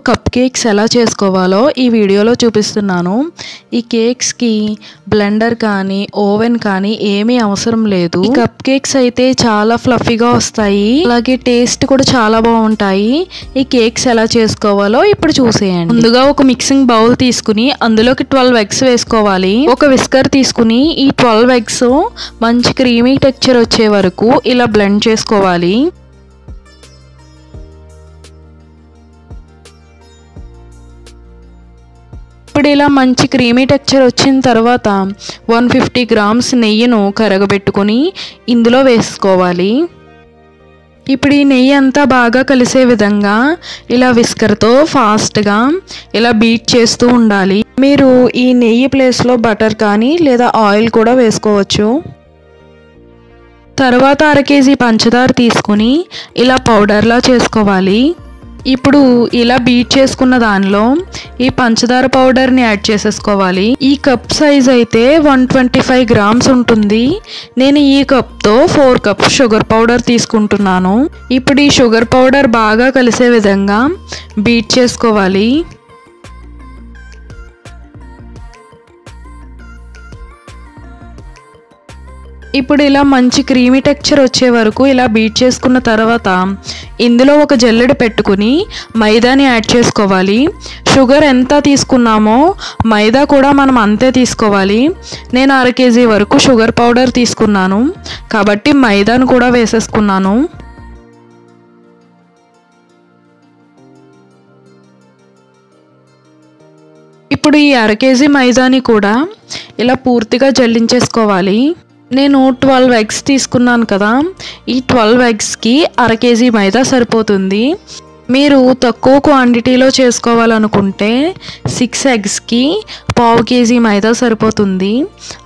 Cup cakes ఎలా చేసుకోవాలో ఈ వీడియోలో చూపిస్తున్నాను. ఈ కేక్స్కి బ్లెండర్ కానీ ఓవెన్ కానీ ఏమీ అవసరం లేదు. ఈ కప్ కేక్స్ అయితే చాలా ఫ్లఫీగా వస్తాయి, అలాగే టేస్ట్ కూడా చాలా బాగుంటాయి. ఈ కేక్స్ ఎలా చేసుకోవాలో ఇప్పుడు చూసేయండి. ముందుగా ఒక మిక్సింగ్ బౌల్ తీసుకుని అందులోకి 12 ఎగ్స్ వేసుకోవాలి. ఒక విస్కర్ తీసుకుని ఈ 12 ఎగ్స్ మంచి క్రీమీ టెక్స్చర్ వచ్చే వరకు ఇలా బ్లెండ్ చేసుకోవాలి. ఇప్పుడు ఇలా మంచి క్రీమీ టెక్స్చర్ వచ్చిన తర్వాత 150 గ్రామ్స్ నెయ్యిను కరగబెట్టుకొని ఇందులో వేసుకోవాలి. ఇప్పుడు ఈ నెయ్యి అంతా బాగా కలిసే విధంగా ఇలా విస్కర్తో ఫాస్ట్గా ఇలా బీట్ చేస్తూ ఉండాలి. మీరు ఈ నెయ్యి ప్లేస్లో బటర్ కానీ లేదా ఆయిల్ కూడా వేసుకోవచ్చు. తర్వాత 1/2 కేజీ పంచదార తీసుకుని ఇలా పౌడర్లా చేసుకోవాలి. ఇప్పుడు ఇలా బీట్ చేసుకున్న దానిలో ఈ పంచదార పౌడర్ని యాడ్ చేసేసుకోవాలి. ఈ కప్ సైజ్ అయితే 125 గ్రామ్స్ ఉంటుంది. నేను ఈ కప్తో 4 కప్స్ షుగర్ పౌడర్ తీసుకుంటున్నాను. ఇప్పుడు ఈ షుగర్ పౌడర్ బాగా కలిసే విధంగా బీట్ చేసుకోవాలి. ఇప్పుడు ఇలా మంచి క్రీమీ టెక్స్చర్ వచ్చే వరకు ఇలా బీట్ చేసుకున్న తర్వాత ఇందులో ఒక జల్లెడ పెట్టుకుని మైదాని యాడ్ చేసుకోవాలి. షుగర్ ఎంత తీసుకున్నామో మైదా కూడా మనం అంతే తీసుకోవాలి. నేను 1/2 కేజీ వరకు షుగర్ పౌడర్ తీసుకున్నాను కాబట్టి మైదాను కూడా వేసేసుకున్నాను. ఇప్పుడు ఈ 1/2 కేజీ మైదాని కూడా ఇలా పూర్తిగా జల్లించేసుకోవాలి. నేను 12 ఎగ్స్ తీసుకున్నాను కదా, ఈ 12 ఎగ్స్కి 1/2 కేజీ మైదా సరిపోతుంది. మీరు తక్కువ క్వాంటిటీలో చేసుకోవాలనుకుంటే 6 ఎగ్స్కి 1/2 కేజీ మైదా సరిపోతుంది.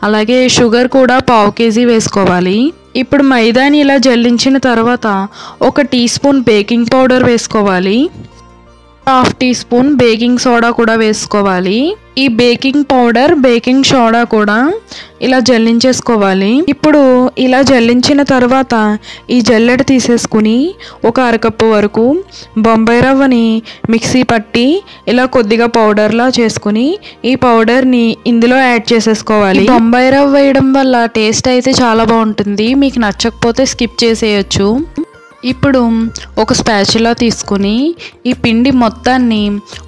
అలాగే షుగర్ కూడా 1/2 కేజీ వేసుకోవాలి. ఇప్పుడు మైదాని ఇలా జల్లించిన తర్వాత 1 టీ స్పూన్ బేకింగ్ పౌడర్ వేసుకోవాలి. 1/2 టీ స్పూన్ బేకింగ్ సోడా కూడా వేసుకోవాలి. ఈ బేకింగ్ పౌడర్ బేకింగ్ సోడా కూడా ఇలా జల్లించేసుకోవాలి. ఇప్పుడు ఇలా జల్లించిన తర్వాత ఈ జల్లెడ తీసేసుకుని 1 అరకప్పు వరకు బొంబాయి రవ్వని మిక్సీ పట్టి ఇలా కొద్దిగా పౌడర్లా చేసుకుని ఈ పౌడర్ని ఇందులో యాడ్ చేసేసుకోవాలి. బొంబాయి రవ్వ వేయడం వల్ల టేస్ట్ అయితే చాలా బాగుంటుంది. మీకు నచ్చకపోతే స్కిప్ చేసేయచ్చు. ఇప్పుడు ఒక స్పాచులా తీసుకుని ఈ పిండి మొత్తాన్ని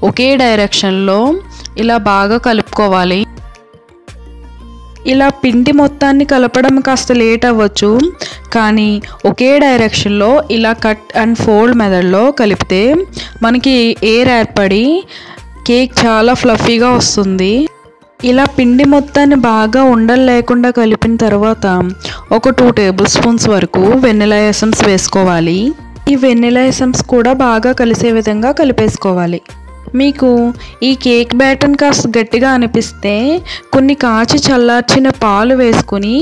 ఒకే డైరెక్షన్లో ఇలా బాగా కలుపుకోవాలి. ఇలా పిండి మొత్తాన్ని కలపడం కాస్త లేట్ అవ్వచ్చు, కానీ ఒకే డైరెక్షన్లో ఇలా కట్ అండ్ ఫోల్డ్ మెథడ్లో కలిపితే మనకి ఎయిర్ ఏర్పడి కేక్ చాలా ఫ్లఫీగా వస్తుంది. ఇలా పిండి మొత్తాన్ని బాగా ఉండలు లేకుండా కలిపిన తర్వాత ఒక 2 టేబుల్ స్పూన్స్ వరకు వెనిలా ఎసెన్స్ వేసుకోవాలి. ఈ వెనిలా ఎసెన్స్ కూడా బాగా కలిసే విధంగా కలిపేసుకోవాలి. మీకు ఈ కేక్ బ్యాటర్ని కాస్త గట్టిగా అనిపిస్తే కొన్ని కాచి చల్లార్చిన పాలు వేసుకుని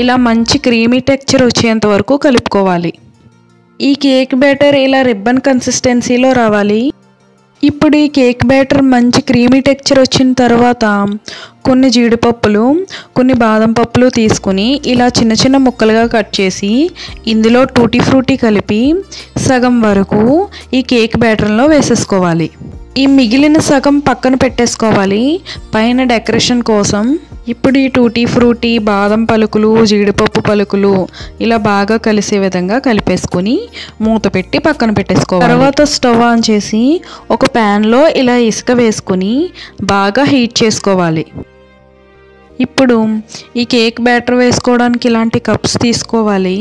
ఇలా మంచి క్రీమీ టెక్స్చర్ వచ్చేంత వరకు కలుపుకోవాలి. ఈ కేక్ బ్యాటర్ ఇలా రిబ్బన్ కన్సిస్టెన్సీలో రావాలి. ఇప్పుడు ఈ కేక్ బ్యాటర్ మంచి క్రీమీ టెక్స్చర్ వచ్చిన తర్వాత కొన్ని జీడిపప్పులు కొన్ని బాదం పప్పులు తీసుకుని ఇలా చిన్న చిన్న ముక్కలుగా కట్ చేసి ఇందులో టూటీ ఫ్రూటీ కలిపి సగం వరకు ఈ కేక్ బ్యాటర్లో వేసేసుకోవాలి. ఈ మిగిలిన సగం పక్కన పెట్టేసుకోవాలి పైన డెకరేషన్ కోసం. ఇప్పుడు ఈ టూటీ ఫ్రూటీ బాదం పలుకులు జీడిపప్పు పలుకులు ఇలా బాగా కలిసే విధంగా కలిపేసుకుని మూత పెట్టి పక్కన పెట్టేసుకోవాలి. తర్వాత స్టవ్ ఆన్ చేసి ఒక ప్యాన్లో ఇలా ఇసుక వేసుకుని బాగా హీట్ చేసుకోవాలి. ఇప్పుడు ఈ కేక్ బ్యాటర్ వేసుకోవడానికి ఇలాంటి కప్స్ తీసుకోవాలి.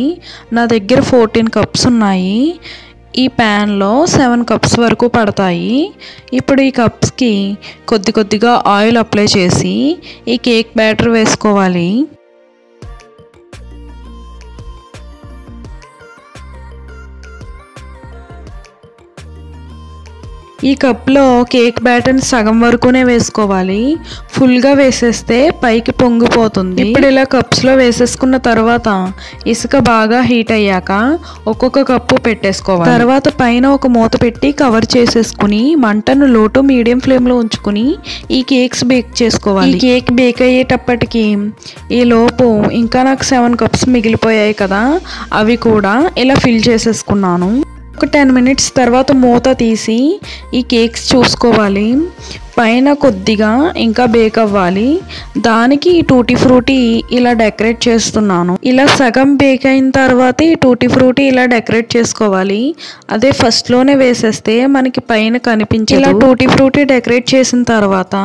నా దగ్గర 14 కప్స్ ఉన్నాయి. ఈ ప్యాన్లో 7 కప్స్ వరకు పడతాయి. ఇప్పుడు ఈ కప్స్కి కొద్దిగా ఆయిల్ అప్లై చేసి ఈ కేక్ బ్యాటర్ వేసుకోవాలి. ఈ కప్లో కేక్ బ్యాటర్ని సగం వరకునే వేసుకోవాలి. ఫుల్గా వేసేస్తే పైకి పొంగిపోతుంది. ఇప్పుడు ఇలా కప్స్లో వేసేసుకున్న తర్వాత ఇసుక బాగా హీట్ అయ్యాక ఒక్కొక్క కప్పు పెట్టేసుకోవాలి. తర్వాత పైన ఒక మూత పెట్టి కవర్ చేసేసుకుని మంటను లో టు మీడియం ఫ్లేమ్లో ఉంచుకుని ఈ కేక్స్ బేక్ చేసుకోవాలి. ఈ కేక్ బేక్ అయ్యేటప్పటికి ఈ లోపు ఇంకా నాకు 7 కప్స్ మిగిలిపోయాయి కదా, అవి కూడా ఇలా ఫిల్ చేసేసుకున్నాను. ఒక 10 మినిట్స్ తర్వాత మూత తీసి ఈ కేక్స్ చూసుకోవాలి. పైన కొద్దిగా ఇంకా బేక్ అవ్వాలి. దానికి టూటీ ఫ్రూటీ ఇలా డెకరేట్ చేస్తున్నాను. ఇలా సగం బేక్ అయిన తర్వాత ఈ టూటీ ఫ్రూటీ ఇలా డెకరేట్ చేసుకోవాలి. అదే ఫస్ట్లోనే వేసేస్తే మనకి పైన కనిపించదు. ఇలా టూటీ ఫ్రూటీ డెకరేట్ చేసిన తర్వాత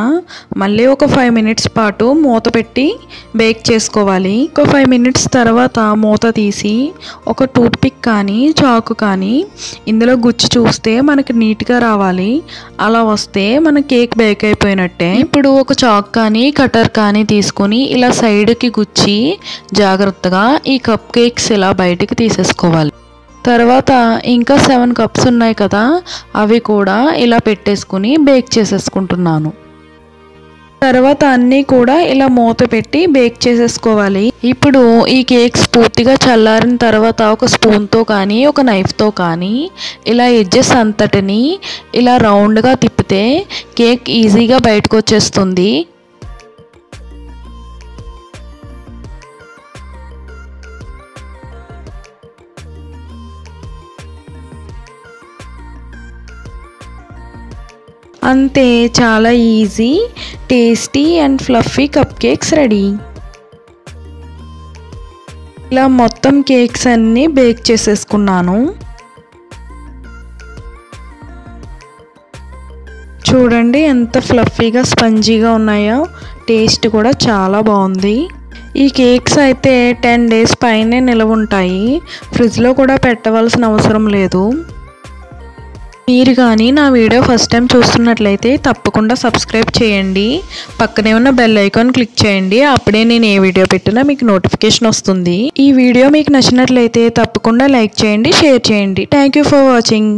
మళ్ళీ ఒక 5 మినిట్స్ పాటు మూత పెట్టి బేక్ చేసుకోవాలి. ఒక 5 మినిట్స్ తర్వాత మూత తీసి ఒక టూత్ పిక్ కానీ చాకు కానీ ఇందులో గుచ్చి చూస్తే మనకి నీట్గా రావాలి. అలా వస్తే మన కేక్ బేక్ అయిపోయినట్టే. ఇప్పుడు ఒక చాక్ కానీ కటర్ కానీ తీసుకొని ఇలా సైడ్కి గుచ్చి జాగ్రత్తగా ఈ కప్ కేక్స్ ఇలా బయటికి తీసేసుకోవాలి. తర్వాత ఇంకా 7 కప్స్ ఉన్నాయి కదా, అవి కూడా ఇలా పెట్టేసుకుని బేక్ చేసేసుకుంటున్నాను. తర్వాత అన్నీ కూడా ఇలా మూత పెట్టి బేక్ చేసేసుకోవాలి. ఇప్పుడు ఈ కేక్స్ పూర్తిగా చల్లారిన తర్వాత ఒక స్పూన్తో కానీ ఒక నైఫ్తో కానీ ఇలా ఎడ్జెస్ అంతటిని ఇలా రౌండ్గా తిప్పితే కేక్ ఈజీగా బయటకు వచ్చేస్తుంది. అంతే, చాలా easy, tasty and fluffy cup cakes ready. ఇలా మొత్తం కేక్స్ అన్నీ బేక్ చేసేసుకున్నాను. చూడండి ఎంత ఫ్లఫీగా స్పంజీగా ఉన్నాయో. టేస్ట్ కూడా చాలా బాగుంది. ఈ కేక్స్ అయితే 10 డేస్ పైనే నిలవ ఉంటాయి. ఫ్రిడ్జ్లో కూడా పెట్టవలసిన అవసరం లేదు. మీరు కానీ నా వీడియో ఫస్ట్ టైం చూస్తున్నట్లయితే తప్పకుండా సబ్స్క్రైబ్ చేయండి. పక్కనే ఉన్న బెల్ ఐకాన్ క్లిక్ చేయండి. అప్పుడే నేను ఏ వీడియో పెట్టినా మీకు నోటిఫికేషన్ వస్తుంది. ఈ వీడియో మీకు నచ్చినట్లయితే తప్పకుండా లైక్ చేయండి, షేర్ చేయండి. Thank you for watching.